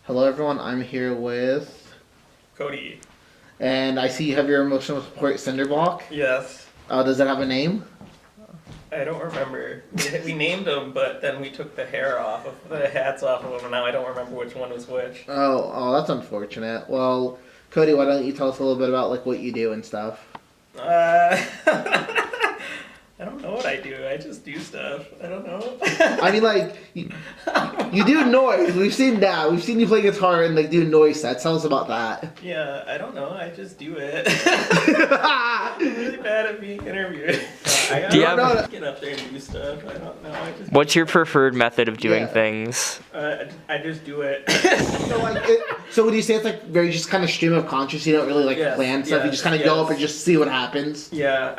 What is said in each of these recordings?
Hello, everyone. I'm here with, Kodi. and I see you have your emotional support cinder block. Yes. Does that have a name? I don't remember. We named them, but then we took the hair off of the hats off of them, and now I don't remember which one was which. That's unfortunate. Well, Cody, why don't you tell us a little bit about like what you do and stuff? I don't know what I do. I just do stuff. I don't know. I mean, like you do noise. We've seen that. We've seen you play guitar and like do noise sets. Tell us about that. Yeah, I don't know. I just do it. I'm really bad at being interviewed. I gotta get up there and do stuff. I don't know. What's your preferred method of doing Yeah. things? I just do it. So would you say it's like very just kind of stream of conscious? You don't really like Yes, plan stuff. You yes, just kind of yes. go up and just see what happens. Yeah,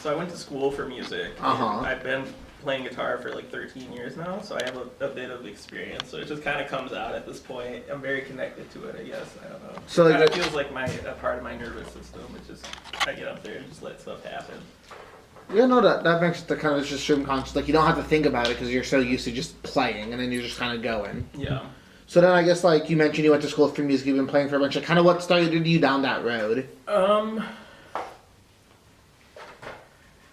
So I went to school for music. Uh-huh. I've been playing guitar for like 13 years now, so I have a bit of experience. So it just kind of comes out at this point. I'm very connected to it, I guess. I don't know. So, like, it feels like a part of my nervous system. It's just I get up there and just let stuff happen. Yeah, no, that makes the kind of just stream conscious. Like you don't have to think about it because you're so used to just playing, and then you're just kind of going. Yeah. So then I guess like you mentioned you went to school for music. You've been playing for a bunch. Of kind of what started you down that road?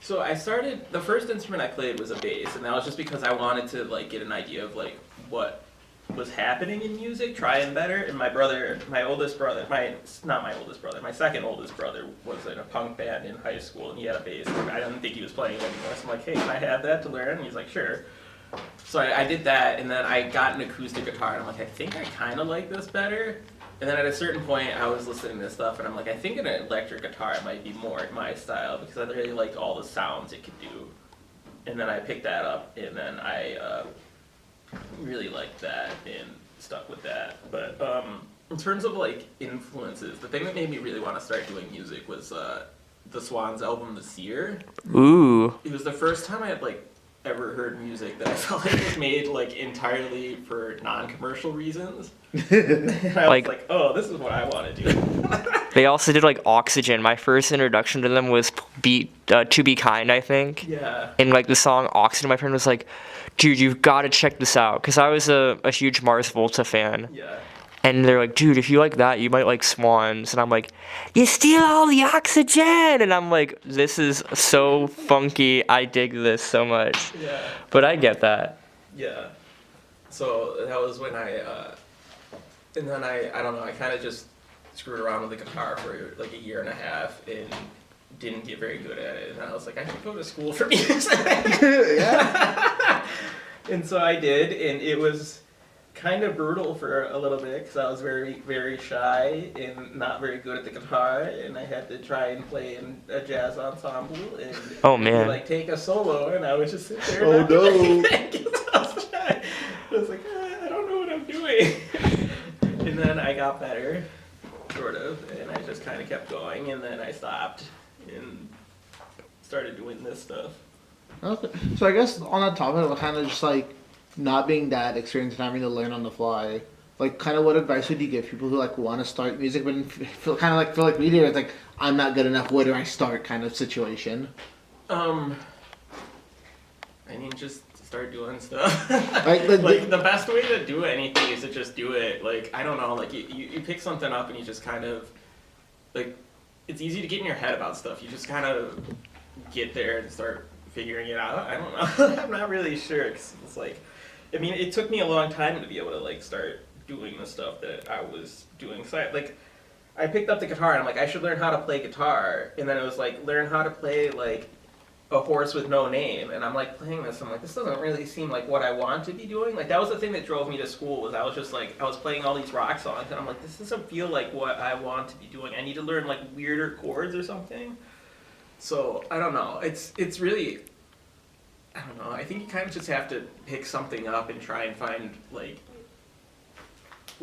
So I started, the first instrument I played was a bass, and that was just because I wanted to like get an idea of like what was happening in music, trying better. And my second oldest brother was in a punk band in high school, and he had a bass. I didn't think he was playing it anymore, so I'm like, hey, can I have that to learn? And he's like, sure. So I did that, and then I got an acoustic guitar, and I'm like, I think I kind of like this better. And then at a certain point, I was listening to this stuff, and I'm like, I think an electric guitar might be more my style, because I really liked all the sounds it could do. And then I picked that up, and then I really liked that, and stuck with that. But in terms of like influences, the thing that made me really want to start doing music was the Swans album, The Seer. Ooh. It was the first time I had like ever heard music that I felt like was made like entirely for non-commercial reasons. And I was like, oh, this is what I want to do. They also did like Oxygen. My first introduction to them was To Be Kind, I think. Yeah. And like the song Oxygen, my friend was like, dude, you've got to check this out. Because I was a huge Mars Volta fan. Yeah. And they're like, dude, if you like that, you might like Swans. And I'm like, you steal all the oxygen. And I'm like, this is so funky. I dig this so much. Yeah. But I get that. Yeah. So that was when and then I don't know, I kind of just screwed around with the guitar for like a year and a half and didn't get very good at it. And then I was like, I should go to school for music. Yeah. And so I did, and it was kind of brutal for a little bit because I was very, very shy and not very good at the guitar, and I had to try and play in a jazz ensemble and Oh, man. like take a solo, and I would just sit there. Oh, and not do no. anything 'cause I was shy. I was like, I don't know what I'm doing. And then I got better, sort of, and I just kind of kept going, and then I stopped and started doing this stuff. Okay. So I guess on that topic of kind of just like not being that experienced and having to learn on the fly, like kind of what advice would you give people who like want to start music but feel like we do? It's like I'm not good enough. Where do I start? Kind of situation. I mean, just start doing stuff. Like The best way to do anything is to just do it. Like, I don't know, like you pick something up and you just kind of, like, it's easy to get in your head about stuff. You just kind of get there and start figuring it out. I don't know. I'm not really sure. 'Cause it's like, I mean, it took me a long time to be able to like start doing the stuff that I was doing. So I picked up the guitar and I'm like, I should learn how to play guitar. And then it was like, learn how to play like A Horse with No Name. And I'm like playing this. I'm like, this doesn't really seem like what I want to be doing. Like that was the thing that drove me to school was I was just like, I was playing all these rock songs and I'm like, this doesn't feel like what I want to be doing. I need to learn like weirder chords or something. So I don't know. It's really, I don't know. I think you kind of just have to pick something up and try and find like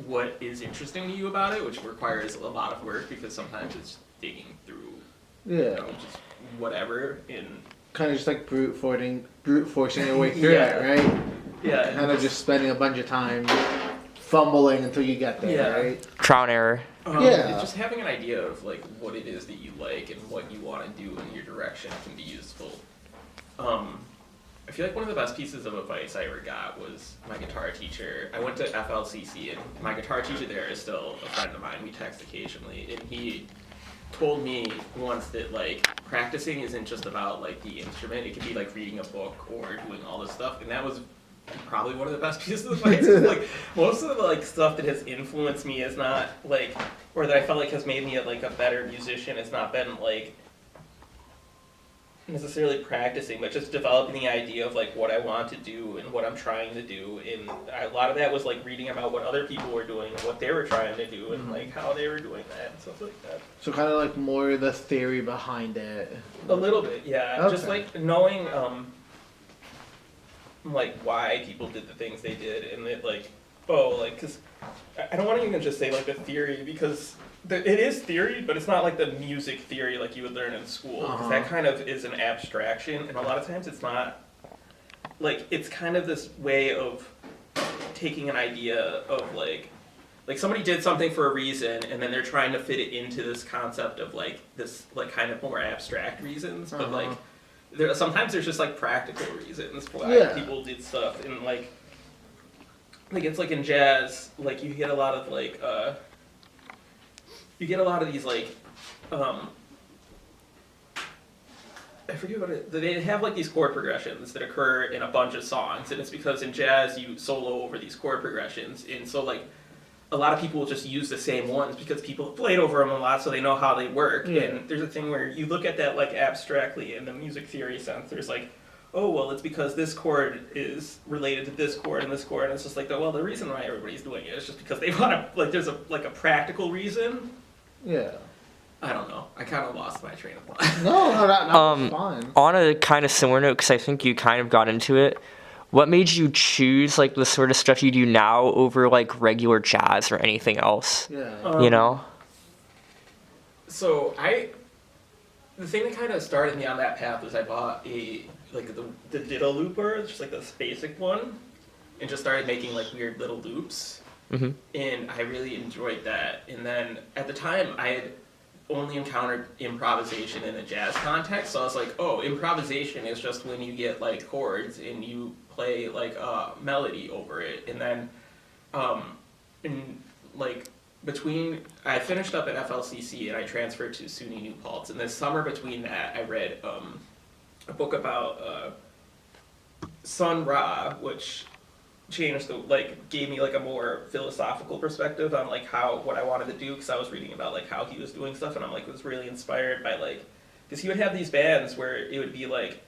what is interesting to you about it, which requires a lot of work because sometimes it's digging through, just whatever in. Kind of just like brute forcing your way through it, right? Yeah. Kind of just spending a bunch of time fumbling until you get there, right? Trial and error. Yeah. Just having an idea of like what it is that you like and what you want to do in your direction can be useful. I feel like one of the best pieces of advice I ever got was my guitar teacher. I went to FLCC, and my guitar teacher there is still a friend of mine. We text occasionally, and he told me once that like practicing isn't just about like the instrument. It can be like reading a book or doing all this stuff, and that was probably one of the best pieces of advice. Like most of the like stuff that has influenced me is not like, or that I felt like has made me like a better musician. It's not been like necessarily practicing, but just developing the idea of like what I want to do and what I'm trying to do. And a lot of that was like reading about what other people were doing and what they were trying to do and like how they were doing that and stuff like that. So kind of like more the theory behind it. A little bit, yeah. Okay. Just like knowing like why people did the things they did, and that like, oh, like, because I don't want to even just say like the theory, because it is theory, but it's not like the music theory like you would learn in school, because that kind of is an abstraction, and a lot of times it's not, like, it's kind of this way of taking an idea of like somebody did something for a reason, and then they're trying to fit it into this concept of like this like kind of more abstract reasons, but like sometimes there's just like practical reasons why people did stuff, and like it's like in jazz, like you get a lot of like you get a lot of these like I forget what it, they have like these chord progressions that occur in a bunch of songs, and it's because in jazz you solo over these chord progressions, and so like a lot of people will just use the same ones because people have played over them a lot, so they know how they work. And there's a thing where you look at that like abstractly in the music theory sense. There's like, oh, well, it's because this chord is related to this chord and this chord, and it's just like, well, the reason why everybody's doing it is just because they want to, like, there's a practical reason. Yeah. I don't know. I kind of lost my train of thought. No, that's fine. On a kind of similar note, because I think you kind of got into it, what made you choose like the sort of stuff you do now over like regular jazz or anything else? Yeah. You know? So the thing that kind of started me on that path was I bought the Ditto looper, just like this basic one, and just started making like weird little loops. Mm-hmm. And I really enjoyed that. And then at the time I had only encountered improvisation in a jazz context, so I was like, oh, improvisation is just when you get like chords and you play like a melody over it. And then I finished up at FLCC and I transferred to SUNY New Paltz, and this summer between that I read a book about Sun Ra, which gave me like a more philosophical perspective on like what I wanted to do, because I was reading about like how he was doing stuff, and I'm like was really inspired by like, because he would have these bands where it would be like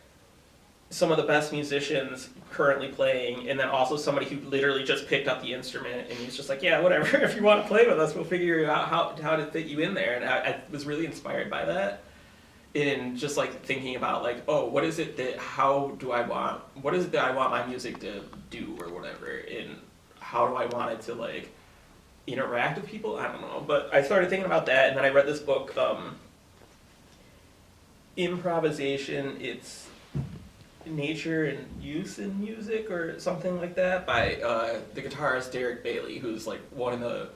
some of the best musicians currently playing, and then also somebody who literally just picked up the instrument, and he's just like, yeah, whatever, if you want to play with us, we'll figure out how to fit you in there. And I was really inspired by that, in just like thinking about like, oh, what is it that I want my music to do or whatever, and how do I want it to like interact with people? I don't know, but I started thinking about that, and then I read this book, Improvisation, It's Nature and Use in Music or something like that, by the guitarist Derek Bailey, who's like one of the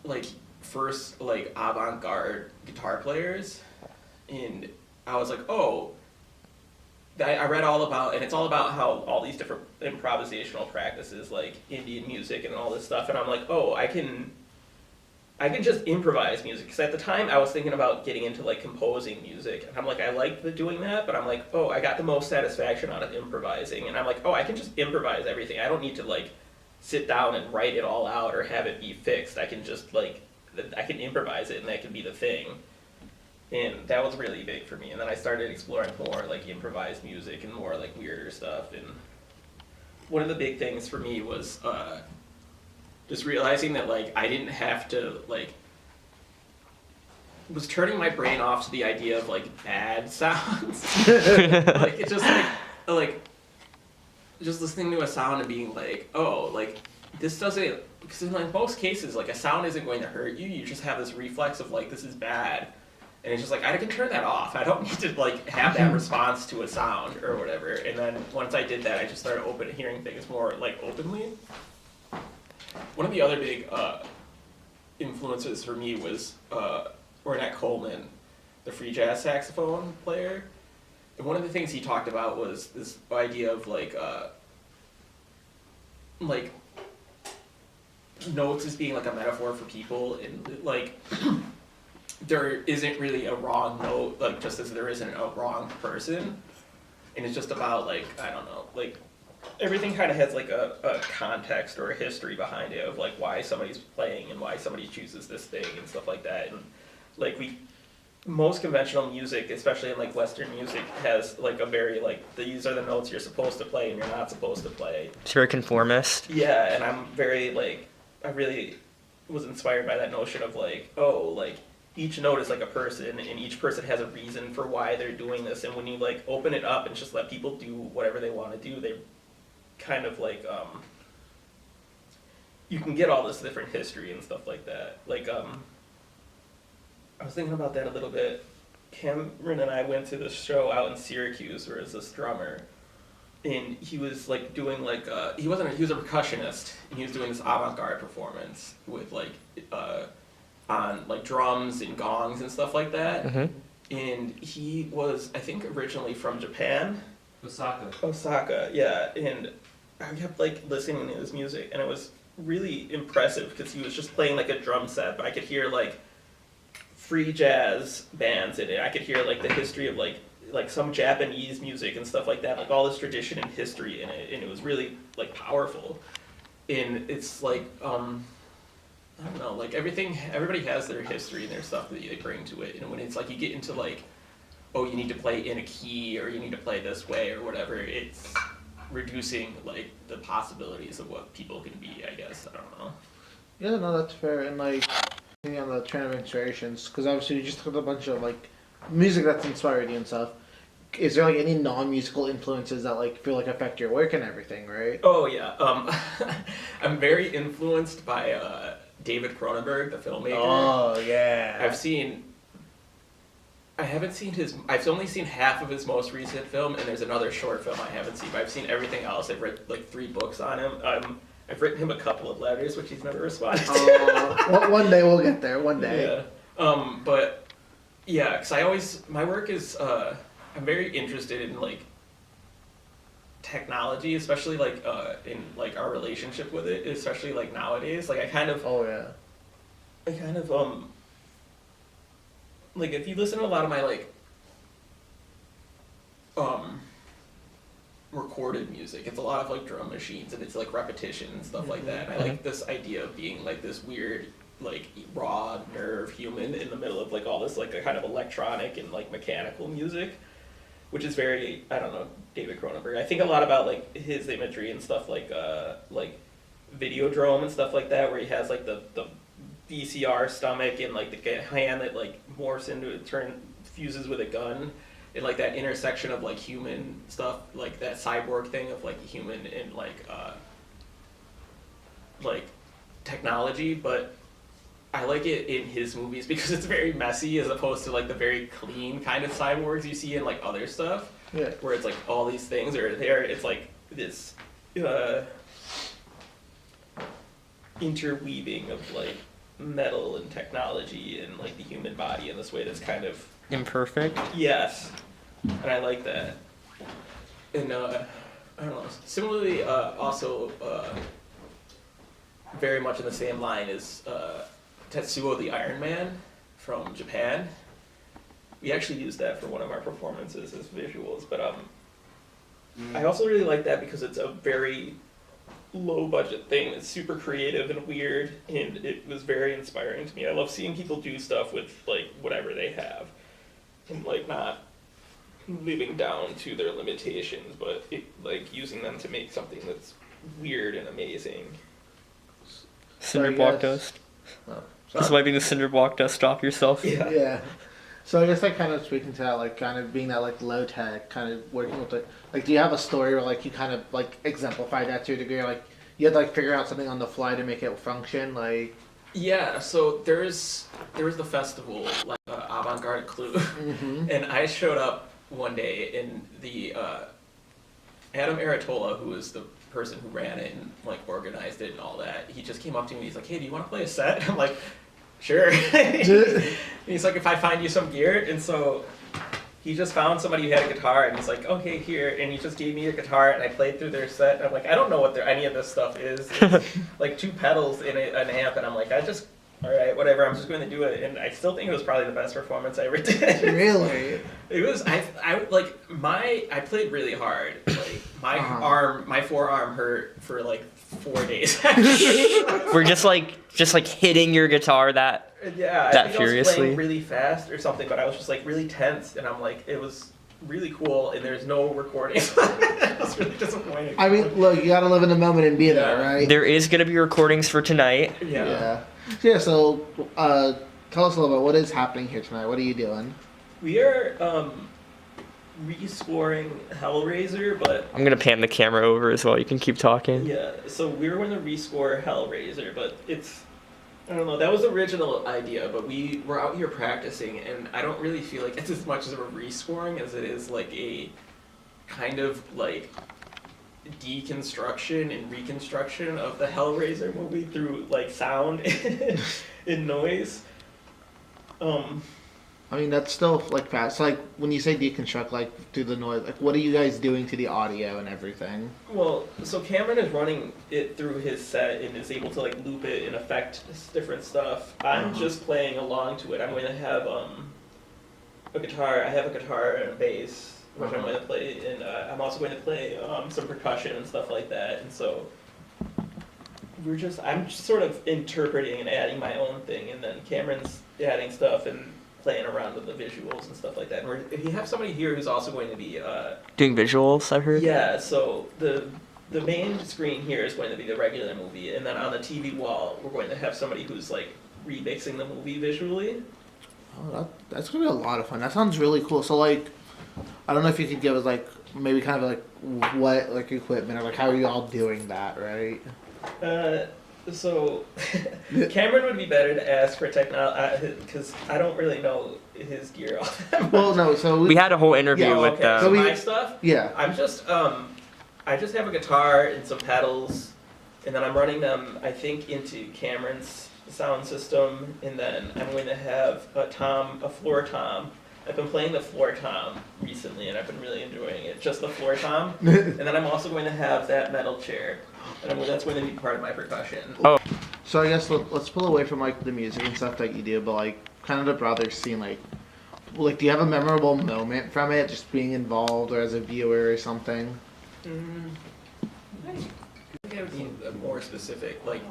like first like avant-garde guitar players. And I was like, oh, I read all about, and it's all about how all these different improvisational practices like Indian music and all this stuff, and I'm like, oh, I can just improvise music, because at the time I was thinking about getting into like composing music, and I'm like, I liked doing that, but I'm like, oh, I got the most satisfaction out of improvising, and I'm like, oh, I can just improvise everything. I don't need to like sit down and write it all out or have it be fixed. I can just like, I can improvise it, and that can be the thing. And that was really big for me. And then I started exploring more like improvised music and more like weirder stuff. And one of the big things for me was just realizing that like I didn't have to like, was turning my brain off to the idea of like bad sounds. Like it's just like just listening to a sound and being like, oh, like this doesn't, because in like most cases like a sound isn't going to hurt you. You just have this reflex of like, this is bad. And it's just like, I can turn that off. I don't need to like have that response to a sound or whatever. And then once I did that, I just started hearing things more like openly. One of the other big influences for me was Ornette Coleman, the free jazz saxophone player. one of the things he talked about was this idea of like notes as being like a metaphor for people, and like there isn't really a wrong note, like just as there isn't a wrong person, and it's just about like, I don't know, like everything kind of has like a context or a history behind it of like why somebody's playing and why somebody chooses this thing and stuff like that. And like most conventional music, especially in like Western music, has like a very like these are the notes you're supposed to play and you're not supposed to play. It's very conformist. Yeah, and I'm very like, I really was inspired by that notion of like, oh, like each note is like a person and each person has a reason for why they're doing this, and when you like open it up and just let people do whatever they want to do, they kind of like you can get all this different history and stuff like that. Like I was thinking about that a little bit. Cameron and I went to this show out in Syracuse where there's this drummer, and he was like doing like he was a percussionist, and he was doing this avant-garde performance with like on like drums and gongs and stuff like that. Mm-hmm. And he was, I think, originally from Japan. Osaka, yeah. And I kept like listening to his music, and it was really impressive because he was just playing like a drum set, but I could hear like free jazz bands in it. I could hear like the history of like some Japanese music and stuff like that, like all this tradition and history in it, and it was really like powerful. And it's like I don't know, like everybody has their history and their stuff that they bring to it, and when it's like you get into like, oh, you need to play in a key or you need to play this way or whatever, it's reducing like the possibilities of what people can be, I guess. I don't know. Yeah, no, that's fair. And like thinking on the train of inspirations, because obviously you just took a bunch of like music that's inspired you and stuff. Is there like any non-musical influences that like feel like affect your work and everything, right? Oh yeah, I'm very influenced by David Cronenberg, the filmmaker. Oh yeah. I've only seen half of his most recent film, and there's another short film I haven't seen, but I've seen everything else. I've read like 3 books on him. I've written him a couple of letters, which he's never responded to. One day we'll get there, one day. Yeah. But yeah, because my work is, I'm very interested in like technology, especially like in like our relationship with it, especially like nowadays. Like I kind of like if you listen to a lot of my like recorded music, it's a lot of like drum machines and it's like repetition and stuff like that. And I like this idea of being like this weird like raw nerve human in the middle of like all this like a kind of electronic and like mechanical music, which is very, I don't know, David Cronenberg. I think a lot about like his imagery and stuff like Videodrome and stuff like that, where he has like the VCR stomach and like the hand that like morphs into it, fuses with a gun, and like that intersection of like human stuff, like that cyborg thing of like human and like technology. But I like it in his movies because it's very messy as opposed to like the very clean kind of cyborgs you see in like other stuff. Yeah. Where it's like all these things are there. It's like this interweaving of like metal and technology and like the human body in this way that's kind of imperfect. Yes, and I like that. And I don't know. Similarly, also very much in the same line is Tetsuo the Iron Man from Japan. We actually used that for one of our performances as visuals, but I also really like that because it's a very low budget thing. It's super creative and weird, and it was very inspiring to me. I love seeing people do stuff with like whatever they have, and like not living down to their limitations, but like using them to make something that's weird and amazing. Cinder block dust. Oh, just wiping the cinder block dust off yourself. Yeah. So I guess like kind of speaking to that, like kind of being that like low tech, kind of working with it. Like, do you have a story where like you kind of like exemplify that to a degree? Like you had to like figure out something on the fly to make it function. Like yeah, so there was the festival like Avant-Garde Clue, and I showed up one day and the Adam Aratola, who was the person who ran it and like organized it and all that, he just came up to me and he's like, hey, do you want to play a set? I'm like, sure. He's like, if I find you some gear. And so he just found somebody who had a guitar, and he's like, okay, here, and he just gave me a guitar, and I played through their set, and I'm like, I don't know what any of this stuff is. It's like 2 pedals in an amp, and I'm like, all right, whatever, I'm just going to do it, and I still think it was probably the best performance I ever did. Really? It was, I played really hard. Like, my forearm hurt for like 4 days. We're just like hitting your guitar that Yeah, that I think furiously. I was playing really fast or something, but I was just like really tense, and I'm like, it was really cool, and there's no recording. It was really disappointing. I mean, look, you gotta live in the moment and be there, right? There is gonna be recordings for tonight. Yeah. Yeah, so tell us a little bit, what is happening here tonight? What are you doing? We are rescoring Hellraiser, but I'm gonna pan the camera over as well. You can keep talking. yeah, so we're going to rescore Hellraiser, but I don't know, that was the original idea, but we were out here practicing, and I don't really feel like it's as much as a rescoring as it is like a kind of like deconstruction and reconstruction of the Hellraiser movie through like sound and noise. I mean, that's still like fast. Like when you say deconstruct, like through the noise, like what are you guys doing to the audio and everything? Well, so Cameron is running it through his set and is able to like loop it and affect different stuff. I'm just playing along to it. I'm going to have a guitar. I have a guitar and a bass, which I'm going to play, and I'm also going to play some percussion and stuff like that. And so I'm just sort of interpreting and adding my own thing, and then Cameron's adding stuff and playing around with the visuals and stuff like that. And we have somebody here who's also going to be Doing visuals, I've heard. yeah. So the main screen here is going to be the regular movie, and then on the TV wall we're going to have somebody who's like remixing the movie visually. Oh, that's gonna be a lot of fun. That sounds really cool. So like, I don't know if you could give us like maybe kind of like what like equipment or like how are you all doing that, right? So Cameron would be better to ask for technology because I don't really know his gear all that much. Well, no. So We had a whole interview Yeah, with Okay, them. so we- my stuff. yeah. I'm just I just have a guitar and some pedals, and then I'm running them I think into Cameron's sound system, and then I'm going to have a floor tom. I've been playing the floor tom recently, and I've been really enjoying it. Just the floor tom, and then I'm also going to have that metal chair, and that's going to be part of my percussion. Oh, So I guess let's pull away from like the music and stuff that you do, but like kind of the brothers scene, like do you have a memorable moment from it, just being involved or as a viewer or something? I think I would need a more specific, like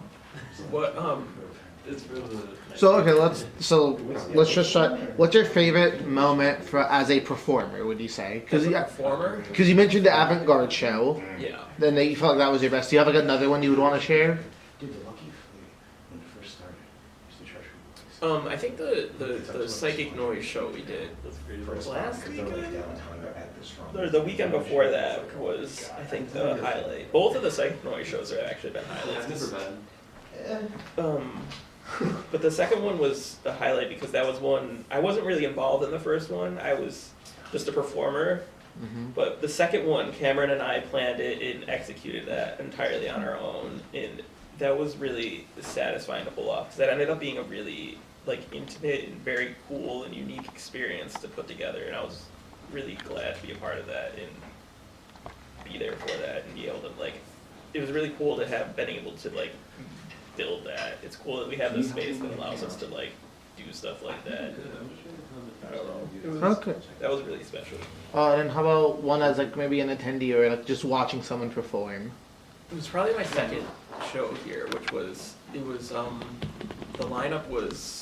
what So okay, let's just start. What's your favorite moment for as a performer? Would you say? as a performer. Because you mentioned the avant-garde show, Yeah. then you felt like that was your best. Do you have like another one you would want to share? I think the psychic noise show we did last weekend, or the weekend before that was I think the highlight. Both of the psychic noise shows have actually been highlights. But the second one was the highlight because that was one I wasn't really involved in the first one. I was just a performer. But the second one, Cameron and I planned it and executed that entirely on our own, and that was really satisfying to pull off because that ended up being a really like intimate and very cool and unique experience to put together, and I was really glad to be a part of that and be there for that and be able to like. It was really cool to have been able to like build that. It's cool that we have this space that allows us to like do stuff like that. I don't know. It was, Okay. That was really special. And how about one as like maybe an attendee or like just watching someone perform? It was probably my second show here, which was the lineup was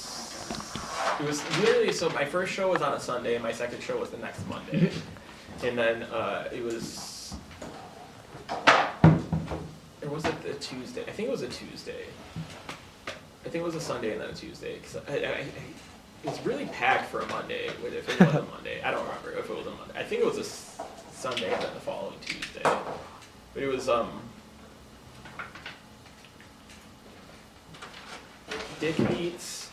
literally so my first show was on a Sunday and my second show was the next Monday, and then it was or was it a Tuesday? I think it was a Tuesday. I think it was a Sunday and then a Tuesday because it was really packed for a Monday. If it was a Monday, I don't remember if it was a Monday. I think it was a Sunday and then the following Tuesday. But it was Dick Beats,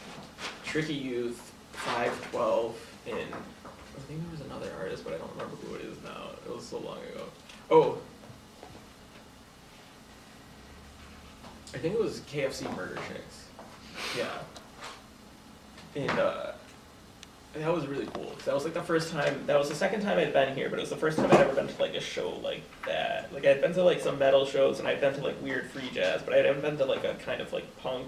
Tricky Youth, 512, and I think there was another artist, but I don't remember who it is now. It was so long ago. Oh, I think it was KFC Murder Chicks. Yeah. And that was really cool. 'Cause that was like the first time. That was the second time I'd been here, but it was the first time I'd ever been to like a show like that. Like I'd been to like some metal shows and I'd been to like weird free jazz, but I hadn't been to like a kind of like punk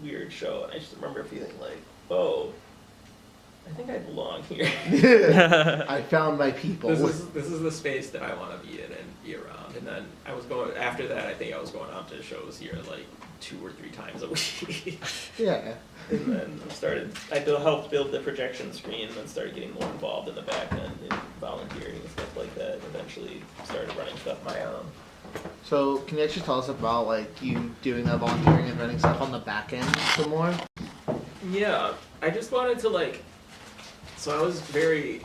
weird show. And I just remember feeling like, oh, I think I belong here. I found my people. This is the space that I want to be in and be around. And then I was going after that. I think I was going out to shows here like 2 or 3 times a week. Yeah. And then I helped build the projection screen, and then started getting more involved in the back end and volunteering and stuff like that. And eventually started running stuff my own. So can you actually tell us about like you doing that volunteering and running stuff on the back end some more? Yeah, I just wanted to like. So I was very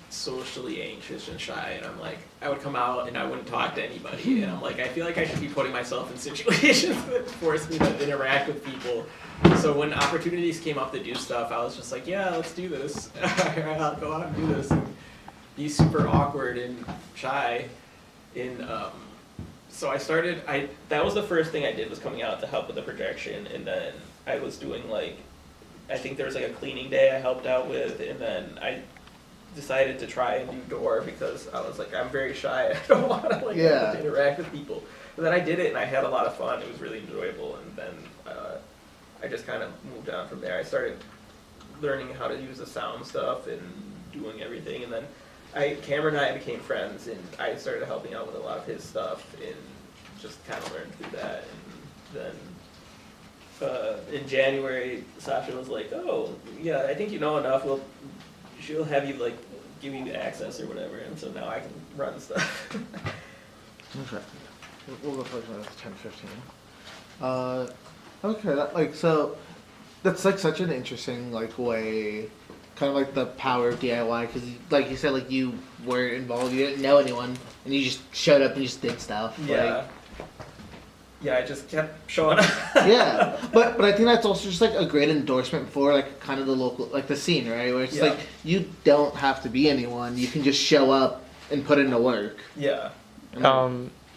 socially anxious and shy, and I'm like, I would come out and I wouldn't talk to anybody, and I'm like, I feel like I should be putting myself in situations that force me to interact with people. So when opportunities came up to do stuff, I was just like, yeah, let's do this. I'll go out and do this and be super awkward and shy. And so I started. That was the first thing I did, was coming out to help with the projection, and then I was doing like, I think there was like a cleaning day I helped out with, and then I decided to try and do door because I was like, I'm very shy. I don't want to like have to interact with people. But then I did it and I had a lot of fun. It was really enjoyable, and then I just kind of moved on from there. I started learning how to use the sound stuff and doing everything, and then Cameron and I became friends, and I started helping out with a lot of his stuff and just kind of learned through that. And then in January, Sasha was like, "Oh, yeah, I think you know enough. She'll have you like give you access or whatever," and so now I can run stuff. Okay. We'll go for another 10-15. Okay, so that's like such an interesting like way, kind of like the power of DIY, because like you said, like you were involved, you didn't know anyone, and you just showed up and just did stuff. Yeah. Yeah, I just kept showing up. Yeah, but I think that's also just like a great endorsement for like kind of the local, like the scene, right? Where it's like you don't have to be anyone; you can just show up and put in the work. Yeah.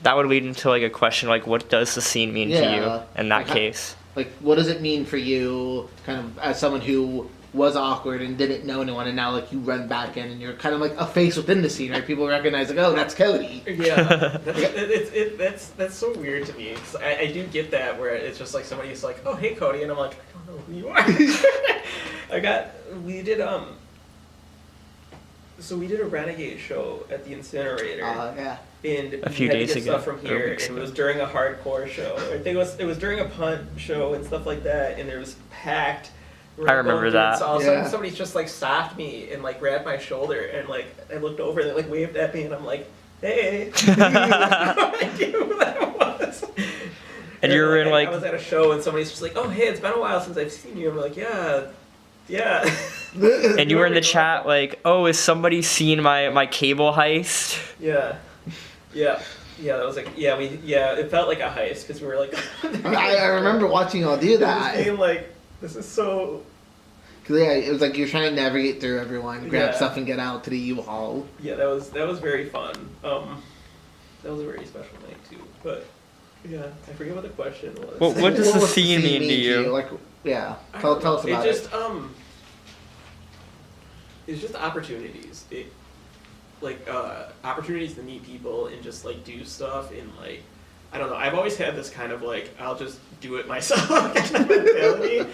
That would lead into like a question like, what does the scene mean to you in that case? Like, what does it mean for you, kind of as someone who was awkward and didn't know anyone, and now like you run back in and you're kind of like a face within the scene, right? People recognize like, oh, that's Kodi. Yeah, that's so weird to me. 'Cause I do get that where it's just like somebody's like, oh, hey, Kodi, and I'm like, I don't know who you are. We did a Renegade show at the incinerator. Yeah. And a few we had days to get ago. stuff from here, and it was during a hardcore show. I think it was during a punt show and stuff like that, and there was packed. I remember that. So all of a sudden somebody just like stopped me and like grabbed my shoulder, and like I looked over and they like waved at me, and I'm like, hey. I had no idea who that was. And you were in like, I was at a show and somebody's just like, oh hey, it's been a while since I've seen you. I'm like, yeah. And you were in the chat like, oh, is somebody seen my cable heist? Yeah. That was like, it felt like a heist because we were like. I remember watching y'all do that. It was being like, this is so. Cause yeah, it was like you're trying to navigate through everyone, grab stuff, and get out to the U-Haul. Yeah, that was very fun. That was a very special night too. But yeah, I forget what the question was. Well, what does the scene mean to you? Like, yeah, tell us about it. It's just opportunities. Opportunities to meet people and just like do stuff, and like, I don't know, I've always had this kind of like, I'll just do it myself kind of mentality.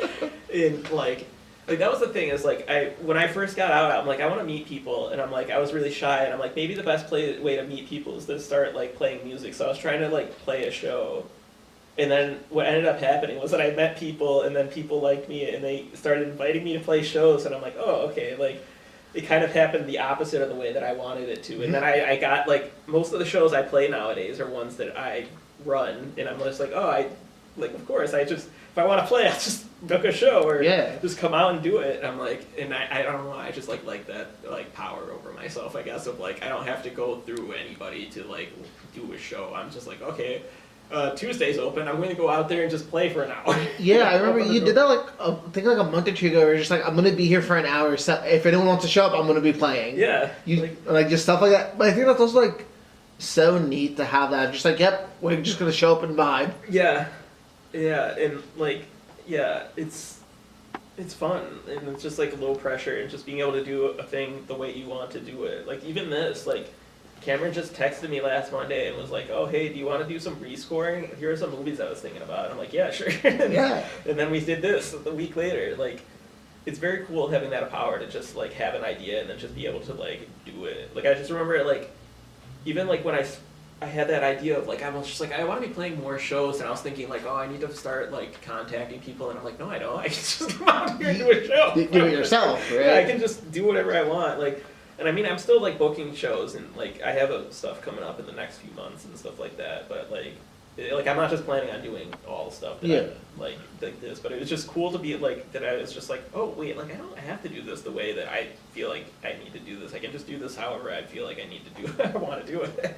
And like that was the thing, is like when I first got out, I'm like, I want to meet people, and I'm like, I was really shy, and I'm like, maybe the best way to meet people is to start like playing music. So I was trying to like play a show, and then what ended up happening was that I met people, and then people liked me, and they started inviting me to play shows, and I'm like, oh, okay, like it kind of happened the opposite of the way that I wanted it to. And then I got like, most of the shows I play nowadays are ones that I run, and I'm just like, of course, if I want to play, I'll just book a show or just come out and do it. And I'm like, and I don't know, I just like that like power over myself, I guess, of like, I don't have to go through anybody to like do a show. I'm just like, okay, Tuesday's open, I'm going to go out there and just play for an hour. Yeah, I remember you did that like, I think like a month or two ago, where you're just like, I'm going to be here for an hour, so if anyone wants to show up, I'm going to be playing. Yeah. You like just stuff like that. But I think that's also like so neat to have that. Just like, yep, we're just going to show up and vibe. Yeah, and like, yeah, it's it's fun, and it's just like low pressure, and just being able to do a thing the way you want to do it. Like even this, like Cameron just texted me last Monday and was like, "Oh hey, do you want to do some rescoring? Here are some movies I was thinking about." And I'm like, "Yeah, sure." Yeah. And then we did this a week later. Like, it's very cool having that power to just like have an idea and then just be able to like do it. Like I just remember like, even like when I had that idea of like I was just like I want to be playing more shows, and I was thinking like, oh, I need to start like contacting people, and I'm like, no, I don't. I can just come out here and do a show. Do it yourself, right? Yeah, I can just do whatever I want. Like, and I mean, I'm still like booking shows, and like I have stuff coming up in the next few months and stuff like that. But like I'm not just planning on doing all the stuff that I, like this, but it was just cool to be like that. I was just like, oh wait, like I don't have to do this the way that I feel like I need to do this. I can just do this however I feel like I need to do it. I want to do it.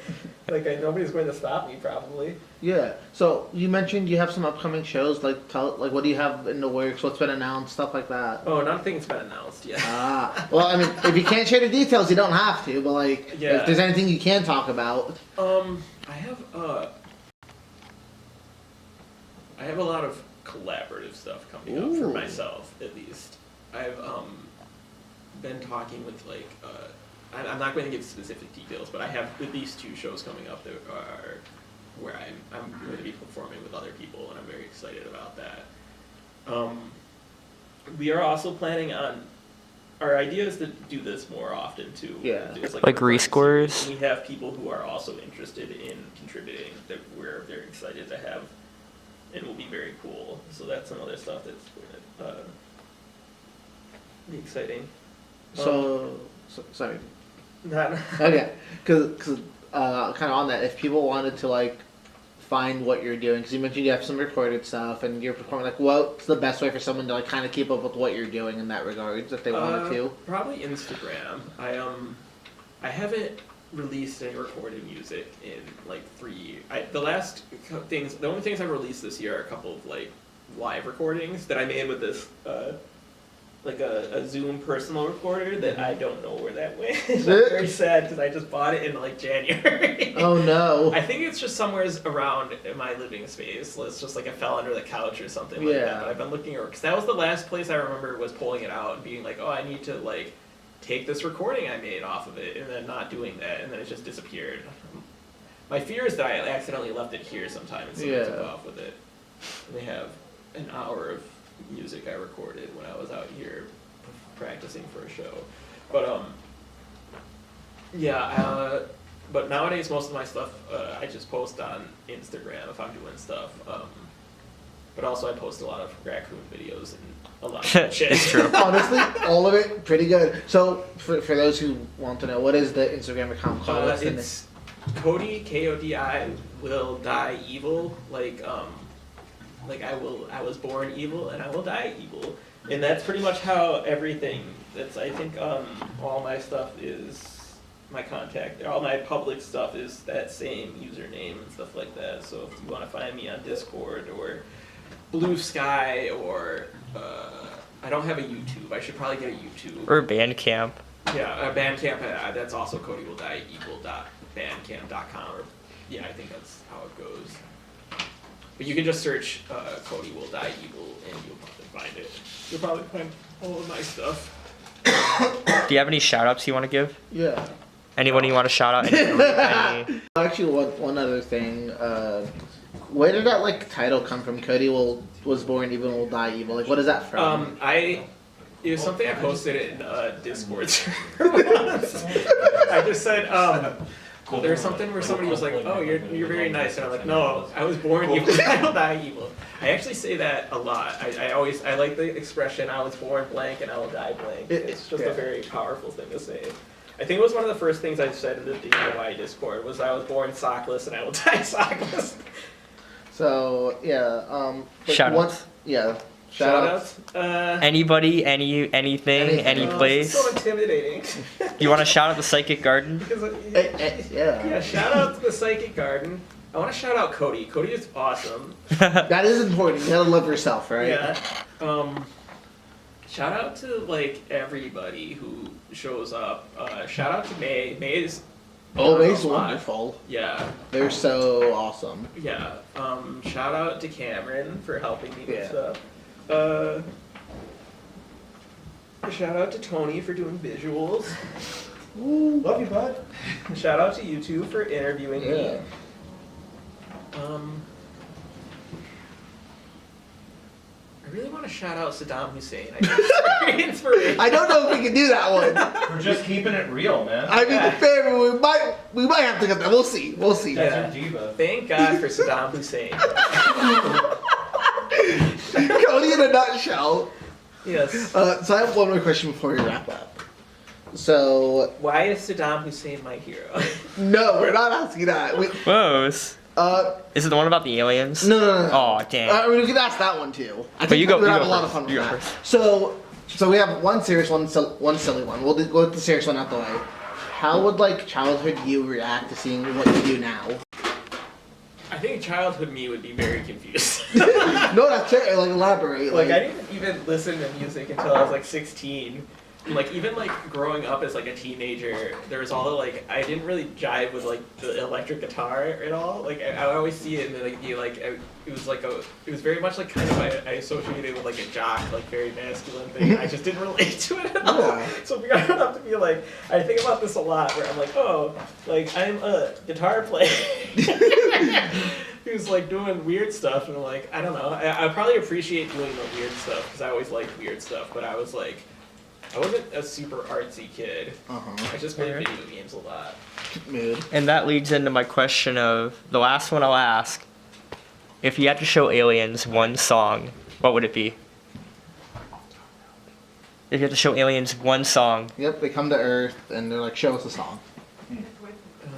Like nobody's going to stop me probably. Yeah. So you mentioned you have some upcoming shows. Like what do you have in the works? What's been announced? Stuff like that. Oh, nothing's been announced yet. Well, I mean, if you can't share the details, you don't have to. But like, if there's anything you can talk about. I have a lot of collaborative stuff coming up for myself, at least. I've been talking with like I'm not going to give specific details, but I have at least 2 shows coming up that are where I'm going to be performing with other people, and I'm very excited about that. We are also planning on. Our idea is to do this more often too. Yeah. It's like rescores. We have people who are also interested in contributing that we're very excited to have. It will be very cool. So that's some other stuff that's going to be exciting. So sorry. Not Okay, because kind of on that, if people wanted to like find what you're doing, because you mentioned you have some recorded stuff and you're performing, like what's the best way for someone to like kind of keep up with what you're doing in that regards if they wanted to? Probably Instagram. I haven't released any recorded music in like 3 years. The only things I've released this year are a couple of like live recordings that I made with this like a Zoom personal recorder that I don't know where that went. I'm very sad because I just bought it in like January. Oh no! I think it's just somewhere around my living space. It's just like it fell under the couch or something like that. But I've been looking because that was the last place I remember was pulling it out and being like, oh, I need to like take this recording I made off of it, and then not doing that, and then it just disappeared. My fear is that I accidentally left it here sometime and someone took off with it. And they have an hour of music I recorded when I was out here practicing for a show. But but nowadays most of my stuff I just post on Instagram if I'm doing stuff. But also I post a lot of raccoon videos and a lot of shit. It's true. Honestly, all of it pretty good. So for those who want to know, what is the Instagram account called? It's Kodi, Kodi, will die evil. Like I was born evil and I will die evil. And that's pretty much how everything I think all my stuff is my contact. All my public stuff is that same username and stuff like that. So if you want to find me on Discord or Blue Sky or I don't have a YouTube. I should probably get a YouTube. Or Bandcamp. Yeah, Bandcamp. That's also CodyWillDieEvil.bandcamp.com. Or yeah, I think that's how it goes. But you can just search Kodi Will Die Evil and you'll probably find it. You'll probably find all of my stuff. Do you have any shout outs you want to give? Yeah. Anyone you want to shout out? Any... Actually, one other thing. Where did that like title come from? Kodi was born evil and will die evil. Like, what is that from? It was something I posted in Discord. I just said there was something where somebody was like, "Oh, you're very nice," and I'm like, "No, I was born evil. I will die evil." I actually say that a lot. I like the expression "I was born blank and I will die blank." It's just a very powerful thing to say. I think it was one of the first things I said in the DIY Discord was I was born sockless and I will die sockless. So yeah, shout outs. Yeah. Shout outs. Anybody, anything, any place. It's so intimidating. You want to shout out the Psychic Garden? Yeah. Shout out to the Psychic Garden. I want to shout out Kodi. Kodi is awesome. That is important. You gotta love yourself, right? Yeah. Shout out to like everybody who shows up. Shout out to May. May's wonderful. Yeah. They're so awesome. Yeah. Shout out to Cameron for helping me with stuff. Shout out to Tony for doing visuals. Ooh. Love you, bud. Shout out to you two for interviewing me. Yeah. I really want to shout out Saddam Hussein. I think it's very inspiration. I don't know if we can do that one. We're just keeping it real, man. I mean, Yeah. fair, we might have to get that. We'll see. We'll see. That's Yeah. your diva. Thank God for Saddam Hussein. Cody in a nutshell. Yes. So I have one more question before we wrap up. So Why is Saddam Hussein my hero? no, we're not asking that. We, Close. Is it the one about the aliens? no. Oh, dang. I mean, we could ask that one too. I think you go- we'd you have go a lot of first. fun You with go that. first. So we have one serious one, one silly one. We'll go with the serious one out the way. How would like childhood you react to seeing what you do now? I think childhood me would be very confused. No, that's it. Like elaborate. Like I didn't even listen to music until I was like 16. And, like even like growing up as like a teenager, there was all the like I didn't really jive with like the electric guitar at all. Like I always see it and like you like it was like it was very much like kind of I associated with like a jock, like very masculine thing. I just didn't relate to it at all. Yeah. So we got up to be like I think about this a lot where I'm like, oh, like I'm a guitar player. He was like doing weird stuff and I'm like, I don't know. I probably appreciate doing the weird stuff because I always liked weird stuff, but I was like I wasn't a super artsy kid. I just played video games a lot. Mood. And that leads into my question of the last one I'll ask. If you had to show aliens one song, what would it be? If you had to show aliens one song, Yep, they come to Earth and they're like, show us a song.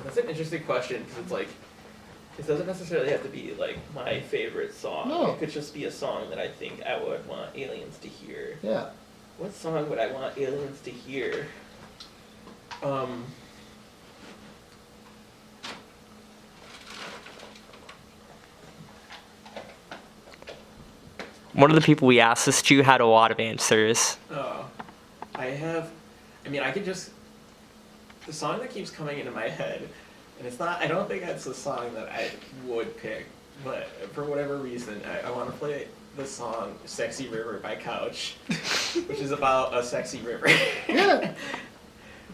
That's an interesting question because it's like it doesn't necessarily have to be like my favorite song. No. It could just be a song that I think I would want aliens to hear. Yeah. What song would I want aliens to hear? one of the people we asked this to had a lot of answers. I could just the song that keeps coming into my head, and it's not. I don't think that's the song that I would pick, but for whatever reason, I want to play the song "Sexy River" by Couch, which is about a sexy river. Yeah.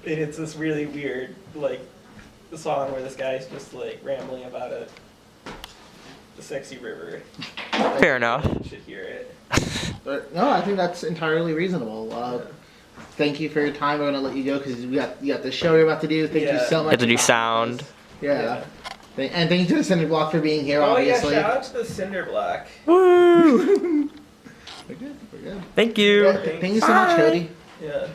And it's this really weird, like, the song where this guy's just like rambling about the sexy river. Fair enough. You should hear it. But, no, I think that's entirely reasonable. Thank you for your time. I'm gonna let you go because you got the show you're about to do. Thank you so much. Get to do for sound. Yeah. And thank you to the Cinder Block for being here. Oh Obviously. yeah! Shout out to the Cinder Block. Woo! We're good. Thank you. Thank you so much, Bye. Cody. Yeah.